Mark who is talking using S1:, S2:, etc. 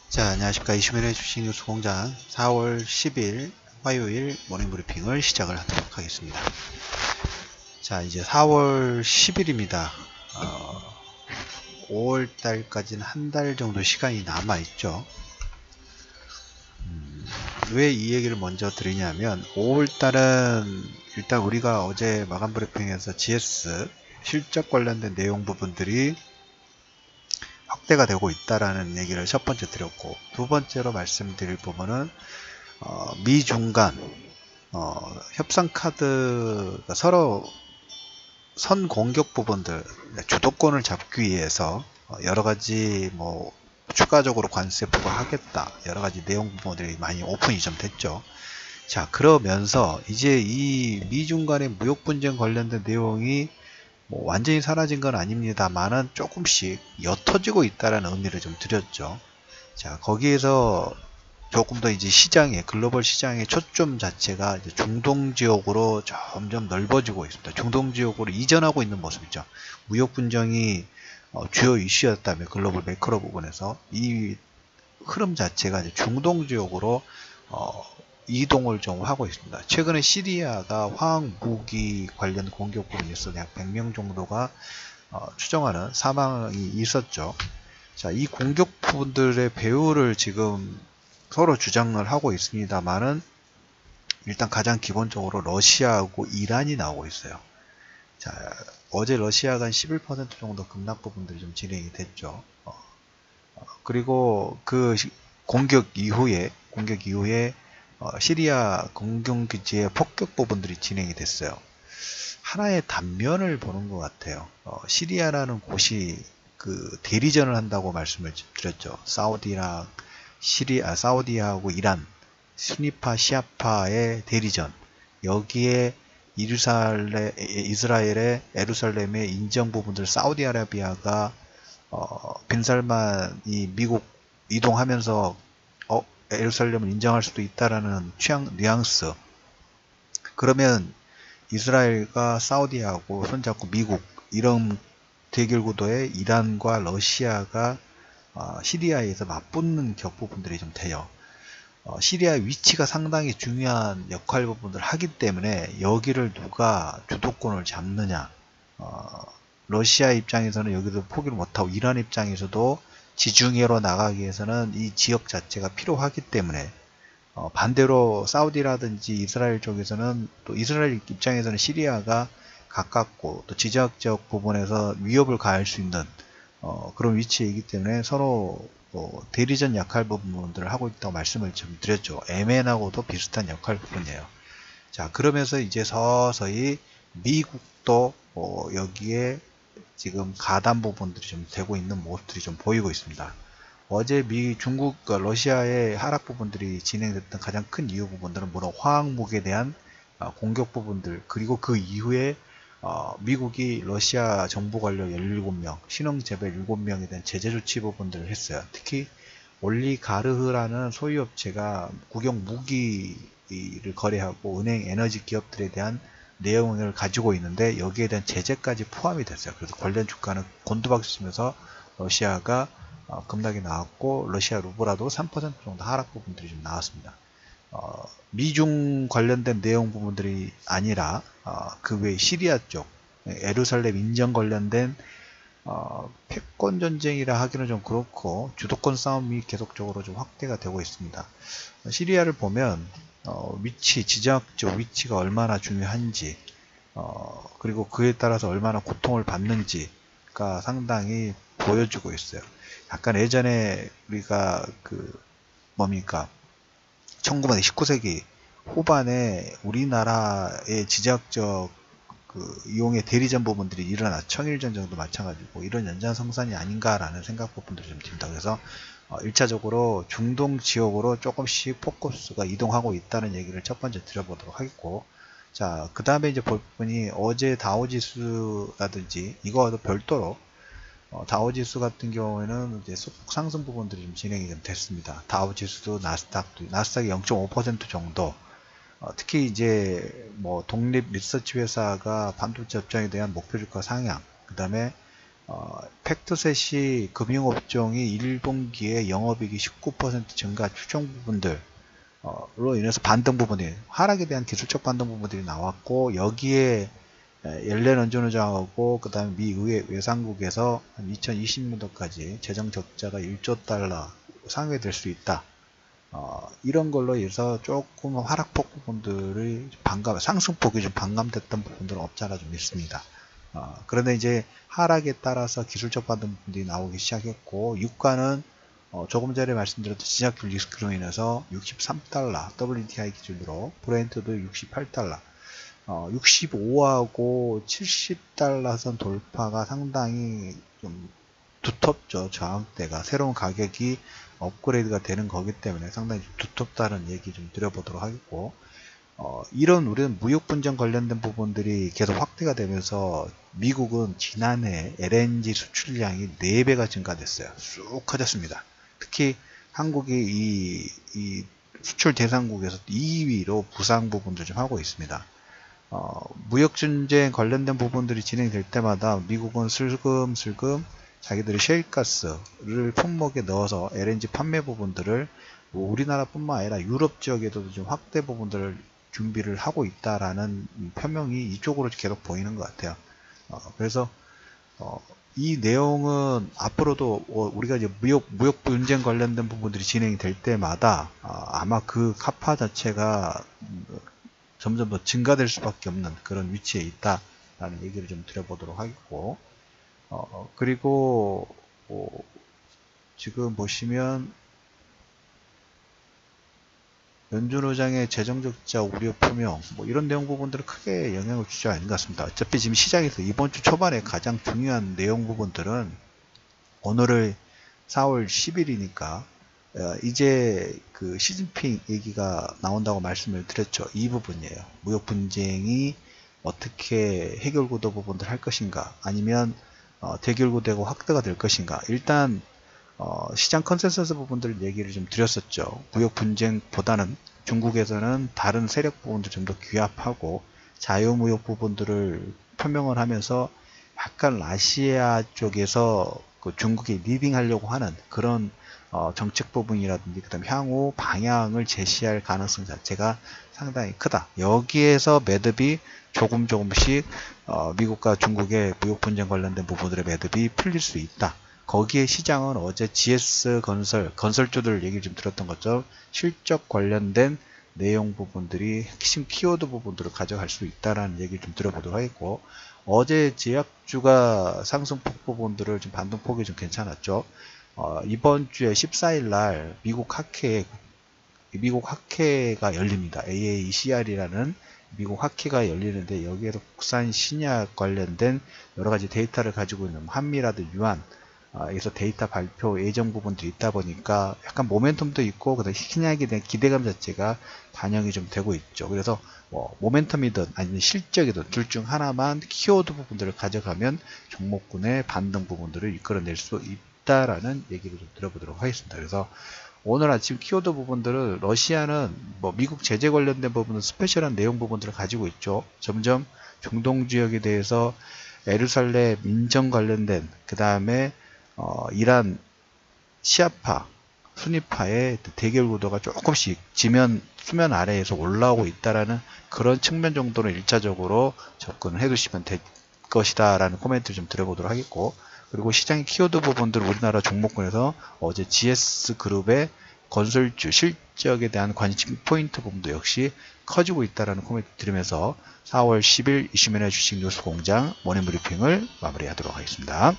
S1: 자, 안녕하십니까. 이슈맨의 주식뉴스공장 4월 10일 화요일 모닝브리핑을 시작을 하도록 하겠습니다. 자, 이제 4월 10일입니다. 5월달까지는 한 달 정도 시간이 남아있죠. 왜 이 얘기를 먼저 드리냐면 5월달은 일단 우리가 어제 마감 브리핑에서 GS 실적 관련된 내용 부분들이 확대가 되고 있다라는 얘기를 첫 번째 드렸고, 두 번째로 말씀드릴 부분은 미중 간 협상 카드가 서로 선 공격 부분들, 주도권을 잡기 위해서 여러가지 뭐 추가적으로 관세 부과하겠다, 여러가지 내용 부분들이 많이 오픈이 좀 됐죠. 자, 그러면서 이제 이 미중 간의 무역 분쟁 관련된 내용이 뭐 완전히 사라진 건 아닙니다만은 조금씩 옅어지고 있다라는 의미를 좀 드렸죠. 자, 거기에서 조금 더 이제 시장의 글로벌 시장의 초점 자체가 이제 중동 지역으로 점점 넓어지고 있습니다. 중동 지역으로 이전하고 있는 모습이죠. 무역 분쟁이 주요 이슈였다면 글로벌 매크로 부분에서 이 흐름 자체가 이제 중동 지역으로 이동을 좀 하고 있습니다. 최근에 시리아가 화학 무기 관련 공격 부분에서 약 100명 정도가 추정하는 사망이 있었죠. 자, 이 공격 부분들의 배후를 지금 서로 주장을 하고 있습니다만은 일단 가장 기본적으로 러시아하고 이란이 나오고 있어요. 자, 어제 러시아가 한 11% 정도 급락 부분들이 좀 진행이 됐죠. 그리고 그 공격 이후에 시리아 공군기지의 폭격 부분들이 진행이 됐어요. 하나의 단면을 보는 것 같아요. 시리아라는 곳이 그 대리전을 한다고 말씀을 드렸죠. 사우디하고 이란, 수니파, 시아파의 대리전. 여기에 이스라엘의 예루살렘의 인정 부분들 사우디아라비아가 빈살만이 미국 이동하면서 예루살렘을 인정할 수도 있다라는 취향 뉘앙스. 그러면 이스라엘과 사우디하고 손잡고 미국 이런 대결 구도에 이란과 러시아가 시리아에서 맞붙는 격 부분들이 좀 돼요. 시리아 위치가 상당히 중요한 역할 부분을 하기 때문에 여기를 누가 주도권을 잡느냐. 러시아 입장에서는 여기도 포기를 못하고 이란 입장에서도 지중해로 나가기 위해서는 이 지역 자체가 필요하기 때문에 반대로 사우디라든지 이스라엘 쪽에서는 또 이스라엘 입장에서는 시리아가 가깝고 또 지정학적 부분에서 위협을 가할 수 있는 그런 위치이기 때문에 서로 대리전 역할 부분들을 하고 있다고 말씀을 좀 드렸죠. MN하고도 비슷한 역할 부분이에요. 자, 그러면서 이제 서서히 미국도 여기에 지금 가담 부분들이 좀 되고 있는 모습들이 좀 보이고 있습니다. 어제 중국과 러시아의 하락 부분들이 진행됐던 가장 큰 이유 부분들은 물론 화학무기에 대한 공격 부분들, 그리고 그 이후에 미국이 러시아 정부 관료 17명, 신흥재벌 7명에 대한 제재 조치 부분들을 했어요. 특히 올리가르흐라는 소유 업체가 국영 무기를 거래하고 은행 에너지 기업들에 대한 내용을 가지고 있는데 여기에 대한 제재까지 포함이 됐어요. 그래서 관련 주가는 곤두박질 치면서 러시아가 급락이 나왔고 러시아 루블라도 3% 정도 하락 부분들이 좀 나왔습니다. 미중 관련된 내용 부분들이 아니라 그 외 시리아 쪽 예루살렘 인정 관련된 패권 전쟁이라 하기는 좀 그렇고 주도권 싸움이 계속적으로 좀 확대가 되고 있습니다. 시리아를 보면 지정학적 위치가 얼마나 중요한지 그리고 그에 따라서 얼마나 고통을 받는지가 상당히 보여주고 있어요. 약간 예전에 우리가 뭡니까 19세기 후반에 우리나라의 지정학적 이용의 대리전 부분들이 일어나 청일전 정도 마찬가지고 이런 연장성산이 아닌가라는 생각 부분들이 좀 듭니다. 그래서 1차적으로 중동 지역으로 조금씩 포커스가 이동하고 있다는 얘기를 첫 번째 드려보도록 하겠고, 자, 그 다음에 이제 볼 부분이 어제 다우지수라든지 이거와도 별도로 다우지수 같은 경우에는 이제 소폭 상승 부분들이 좀 진행이 좀 됐습니다. 다우지수도 나스닥이 0.5% 정도. 특히 이제 뭐 독립 리서치 회사가 반도체 업종에 대한 목표 주가 상향, 그 다음에 팩트셋이 금융업종이 1분기에 영업이익이 19% 증가 추정 부분들 로 인해서 반등 부분이 하락에 대한 기술적 반등 부분들이 나왔고, 여기에 옐렌 원전의장하고 그 다음에 미 의회 외상국에서 2020년도까지 재정 적자가 1조 달러 상회될 수 있다. 이런 걸로 인해서 조금 하락폭 부분들이 상승폭이 좀 반감됐던 부분들은 없지 않아 좀 있습니다. 그런데 이제 하락에 따라서 기술적 반등 부분들이 나오기 시작했고, 유가는 조금 전에 말씀드렸던 지정학적 리스크로 인해서 63달러 WTI 기준으로, 브렌트도 68달러, 65하고 70달러 선 돌파가 상당히 좀 두텁죠. 저항대가 새로운 가격이 업그레이드가 되는 거기 때문에 상당히 두텁다는 얘기 좀 드려보도록 하겠고, 이런 우리는 무역 분쟁 관련된 부분들이 계속 확대가 되면서 미국은 지난해 LNG 수출량이 4배가 증가됐어요. 쑥 커졌습니다. 특히 한국이 이 수출 대상국에서 2위로 부상 부분도 좀 하고 있습니다. 무역 전쟁 관련된 부분들이 진행될 때마다 미국은 슬금슬금 자기들이 셰일가스를 품목에 넣어서 LNG 판매 부분들을 뭐 우리나라뿐만 아니라 유럽 지역에도 좀 확대 부분들을 준비를 하고 있다라는 표명이 이쪽으로 계속 보이는 것 같아요. 그래서 이 내용은 앞으로도 우리가 이제 무역 분쟁 관련된 부분들이 진행이 될 때마다 아마 그 카파 자체가 점점 더 증가될 수밖에 없는 그런 위치에 있다라는 얘기를 좀 드려보도록 하겠고, 그리고 지금 보시면 연준 의장의 재정적자 우려 표명, 뭐 이런 내용 부분들은 크게 영향을 주지 않은 것 같습니다. 어차피 지금 시장에서 이번 주 초반에 가장 중요한 내용 부분들은, 오늘을 4월 10일이니까 이제 그 시진핑 얘기가 나온다고 말씀을 드렸죠. 이 부분이에요. 무역 분쟁이 어떻게 해결구도 부분들 할 것인가, 아니면 대결구되고 확대가 될 것인가. 일단 시장 컨센서스 부분들 얘기를 좀 드렸었죠. 무역 분쟁보다는 중국에서는 다른 세력 부분들 좀 더 규합하고 자유무역 부분들을 표명을 하면서 약간 아시아 쪽에서 그 중국이 리딩하려고 하는 그런 정책 부분이라든지, 그 다음 향후 방향을 제시할 가능성 자체가 상당히 크다. 여기에서 매듭이 조금씩 미국과 중국의 무역 분쟁 관련된 부분들의 매듭이 풀릴 수 있다. 거기에 시장은 어제 GS 건설주들 얘기 좀 들었던 것처럼 실적 관련된 내용 부분들이 핵심 키워드 부분들을 가져갈 수 있다라는 얘기를 좀 들어보도록 하겠고, 어제 제약주가 상승폭 부분들을 좀 반등폭이 좀 괜찮았죠. 이번 주에 14일 날 미국 학회가 열립니다. AACR이라는 미국 학회가 열리는데, 여기에도 국산 신약 관련된 여러 가지 데이터를 가지고 있는 한미라든 유한 에서 데이터 발표 예정 부분들이 있다 보니까 약간 모멘텀도 있고, 그다음 신약에 대한 기대감 자체가 반영이 좀 되고 있죠. 그래서 뭐 모멘텀이든 아니면 실적이든 둘 중 하나만 키워드 부분들을 가져가면 종목군의 반등 부분들을 이끌어낼 수 있다라는 얘기를 좀 들어보도록 하겠습니다. 그래서 오늘 아침 키워드 부분들은, 러시아는 뭐 미국 제재 관련된 부분은 스페셜한 내용 부분들을 가지고 있죠. 점점 중동 지역에 대해서 예루살렘 민정 관련된, 그 다음에 이란 시아파, 수니파의 대결 구도가 조금씩 수면 아래에서 올라오고 있다라는 그런 측면 정도는 1차적으로 접근을 해두시면 될 것이다 라는 코멘트를 좀 드려보도록 하겠고, 그리고 시장의 키워드 부분들 우리나라 종목군에서 어제 GS그룹의 건설주 실적에 대한 관심 포인트 부분도 역시 커지고 있다라는 코멘트 드리면서 4월 10일 이슈맨의 주식 뉴스 공장 모닝 브리핑을 마무리하도록 하겠습니다.